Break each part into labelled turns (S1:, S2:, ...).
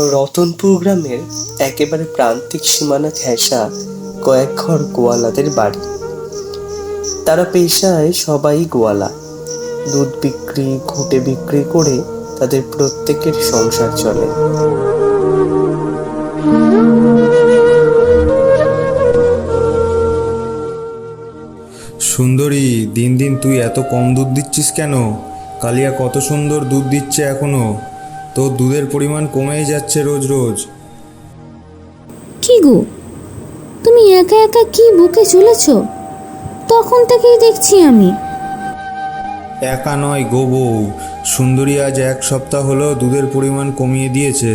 S1: রতনপুর গ্রামের একেবারে প্রান্তিক সীমানা ঘেঁষা কয়েক ঘর গোয়ালাদের বাড়ি। তারা পেশায় সবাই গোয়ালা। দুধ বিক্রি, ঘুঁটে বিক্রি করে তাদের প্রত্যেকের সংসার চলে।
S2: সুন্দরী, দিন দিন তুই এত কম দুধ দিচ্ছিস কেন? কালিয়া কত সুন্দর দুধ দিচ্ছে এখনো। তোর দুধের পরিমাণ কমেই যাচ্ছে রোজ রোজ।
S3: কি গো, তুমি একা একা কি বুকে চলেছ? তখন থেকেই দেখছি আমি।
S2: একা নয় গো বউ, সুন্দরী আজ 1 সপ্তাহ হলো দুধের পরিমাণ কমিয়ে দিয়েছে।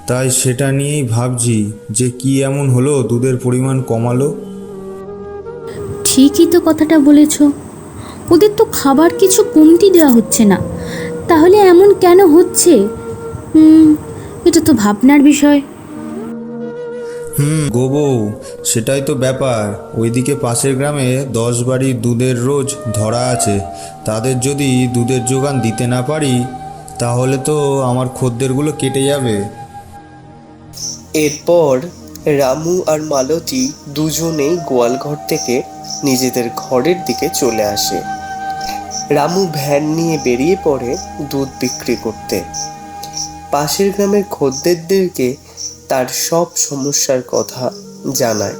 S2: তাই সেটা নিয়েই ভাবছি যে কি এমন হলো দুধের পরিমাণ কমালো।
S3: ঠিকই তো কথাটা বলেছ, ওদের তো খাবার কিছু কমতি দেওয়া হচ্ছে না, তাহলে এমন কেন হচ্ছে? এটা তো ভাবনার বিষয়।
S2: গো বউ, সেটাই তো ব্যাপার। ওইদিকে পাশের গ্রামে 10 বাড়ি দুধের রোজ ধরা আছে। তাদের যদি দুধের যোগান দিতে না পারি তাহলে তো আমার খদ্দেরগুলো কেটে যাবে।
S1: এরপর রামু আর মালতী দুজনেই গোয়ালঘর থেকে নিজেদের ঘরের দিকে চলে আসে। রামু ভ্যান নিয়ে বেরিয়ে পড়ে দুধ বিক্রি করতে। পাশের গ্রামের খদ্দেরদেরকে তার সব সমস্যার কথা জানায়।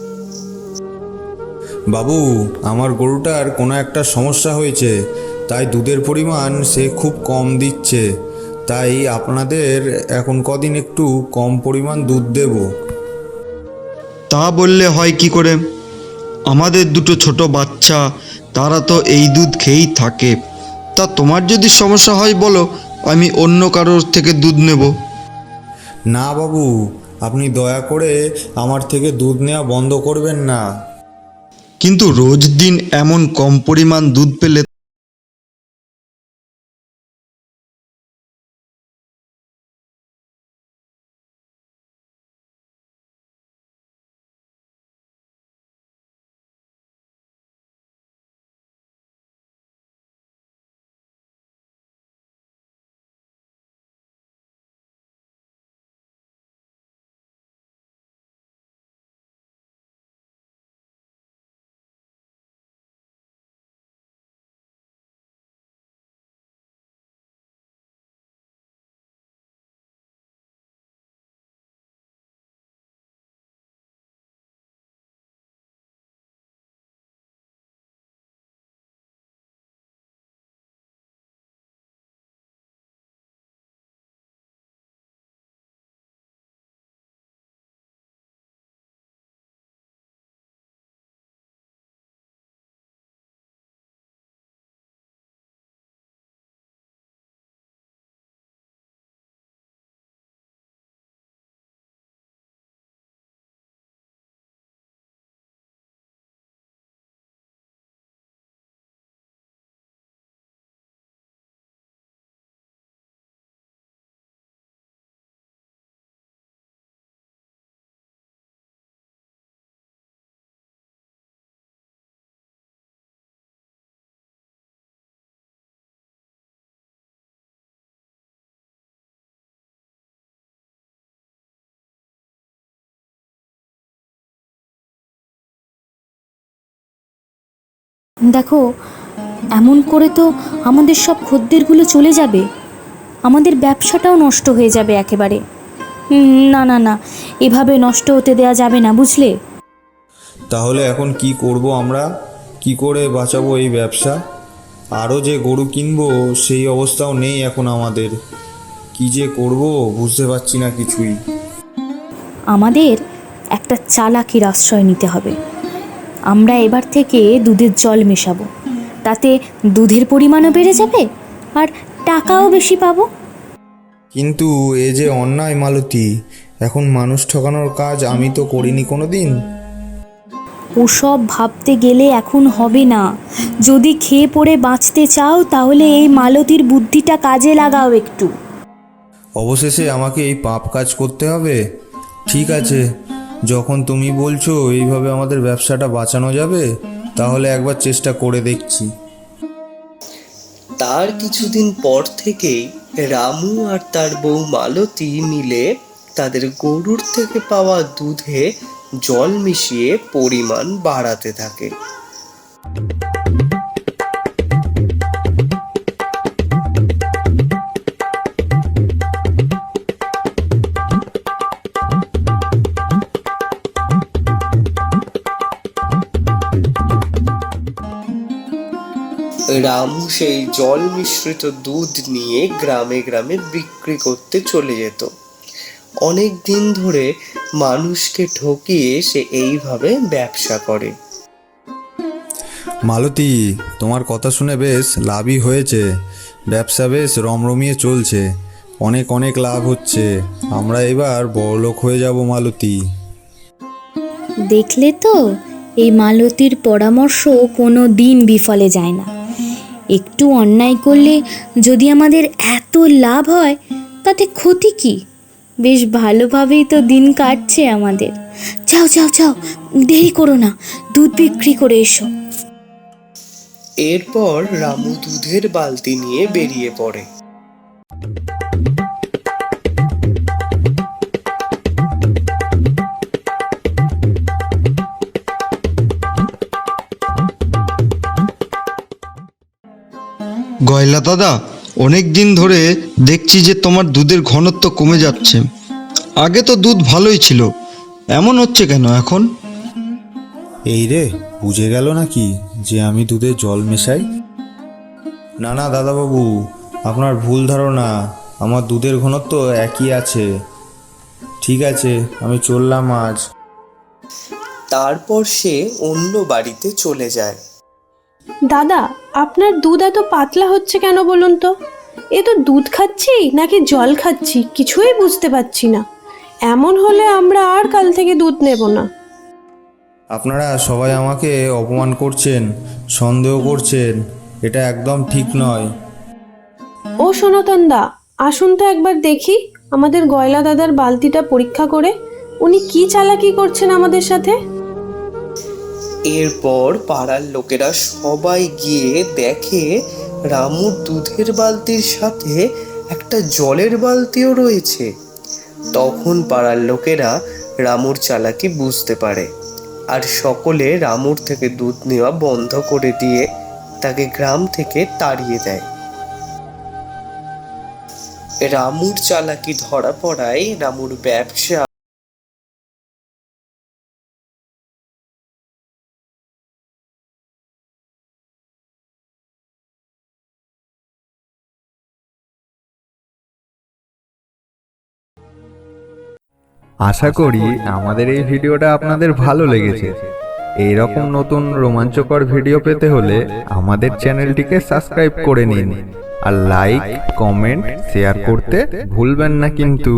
S2: বাবু, আমার গরুটার কোনো একটা সমস্যা হয়েছে, তাই দুধের পরিমাণ সে খুব কম দিচ্ছে। তাই আপনাদের এখন কদিন একটু কম পরিমাণ দুধ দেব।
S4: তা বললে হয় কি করে? আমাদের দুটো ছোট বাচ্চা, তারা তো এই দুধ খেয়েই থাকে। তা তোমার যদি সমস্যা হয় বলো, আমি অন্য কারোর থেকে দুধ নেব।
S2: না বাবু, আপনি দয়া করে আমার থেকে দুধ নেওয়া বন্ধ করবেন না।
S4: কিন্তু রোজ দিন এমন কম পরিমাণ দুধ পেলে
S3: দেখো, এমন করে তো আমাদের সব খদ্দেরগুলো চলে যাবে, আমাদের ব্যবসাটাও নষ্ট হয়ে যাবে একেবারে। না না না, এভাবে নষ্ট হতে দেওয়া যাবে না, বুঝলে?
S2: তাহলে এখন কি করব আমরা? কি করে বাঁচাবো এই ব্যবসা? আরও যে গরু কিনবো সেই অবস্থাও নেই এখন আমাদের। কি যে করব বুঝতে পারছি না কিছুই।
S3: আমাদের একটা চালাকির আশ্রয় নিতে হবে। আমরা এবার থেকে দুধের জল মেশাবো, তাতে দুধের পরিমাণও বেড়ে যাবে আর টাকাও বেশি পাবো।
S2: কিন্তু এ যে অন্যায় মালতী, এখন মানুষ ঠকানোর কাজ আমি তো করিনি কোনো দিন।
S3: ওসব ভাবতে গেলে এখন হবে না। যদি খেয়ে পড়ে বাঁচতে চাও তাহলে এই মালতীর বুদ্ধিটা কাজে লাগাও একটু।
S2: অবশেষে আমাকে এই পাপ কাজ করতে হবে? ঠিক আছে, যখন তুমি বলছো এইভাবে আমাদের ব্যবসাটা বাঁচানো যাবে, তাহলে একবার চেষ্টা করে দেখছি।
S1: তার কিছুদিন পর থেকেই রামু আর তার বউ মালতী মিলে তাদের গরুর থেকে পাওয়া দুধে জল মিশিয়ে পরিমাণ বাড়াতে থাকে। রামু সেই জল মিশ্রিত দুধ নিয়ে গ্রামে গ্রামে বিক্রি করতে চলে যেত। অনেক দিন ধরে মানুষকে ঠকিয়ে সে এইভাবে ব্যবসা করে।
S2: মালতী, তোমার কথা শুনে বেশ লাভই হয়েছে, ব্যবসা বেশ রমরমিয়ে চলছে, অনেক অনেক লাভ হচ্ছে। আমরা এবার বড়লোক হয়ে যাব মালতী।
S3: দেখলে তো, এই মালতীর পরামর্শ কোনো দিন বিফলে যায় না। একটু অন্যায় করলে যদি আমাদের এত লাভ হয় তাতে ক্ষতি কি? বেশ ভালোভাবেই তো দিন কাটছে আমাদের। যাও যাও যাও, দেরি করো না, দুধ বিক্রি করে এসো।
S1: এরপর রামু দুধের বালতি নিয়ে বেরিয়ে পড়ে।
S4: গয়লা দাদা, অনেক দিন ধরে দেখছি যে তোমার দুধের ঘনত্ব কমে যাচ্ছে। আগে তো দুধ ভালোই ছিল, এমন হচ্ছে কেন এখন?
S2: এই রে, বুঝে গেল নাকি যে আমি দুধে জল মেশাই? না না দাদাবাবু, আপনার ভুল ধারণা, আমার দুধের ঘনত্ব একই আছে। ঠিক আছে, আমি চললাম আজ।
S1: তারপর সে অন্য বাড়িতে চলে যায়।
S5: দাদা, আপনার দুধ এত পাতলা হচ্ছে কেন বলুন তো? এ তো দুধ খাচ্ছি নাকি জল খাচ্ছি কিছুই বুঝতে পারছি না। এমন হলে আমরা আর কাল থেকে দুধ নেব না।
S2: আপনারা সবাই আমাকে অপমান করছেন, সন্দেহ করছেন, এটা একদম ঠিক নয়।
S5: ও সনাতন দা, আসুন তো একবার দেখি আমাদের গয়লা দাদার বালতিটা পরীক্ষা করে। উনি কি চালাকি করছেন আমাদের সাথে।
S1: এরপর পাড়ার লোকেরা সবাই গিয়ে দেখে রামুর দুধের বালতির সাথে একটা জলের বালতিও রয়েছে। তখন পাড়ার লোকেরা রামুর চালাকি বুঝতে পারে, আর সকলে রামুর থেকে দুধ নেওয়া বন্ধ করে দিয়ে তাকে গ্রাম থেকে তাড়িয়ে দেয়। রামুর চালাকি ধরা পড়ায় রামুর ব্যবসা
S6: আশা করি আমাদের এই ভিডিওটা আপনাদের ভালো লেগেছে। এই রকম নতুন রোমাঞ্চকর ভিডিও পেতে হলে আমাদের চ্যানেলটিকে সাবস্ক্রাইব করে নিন, আর লাইক, কমেন্ট, শেয়ার করতে ভুলবেন না কিন্তু।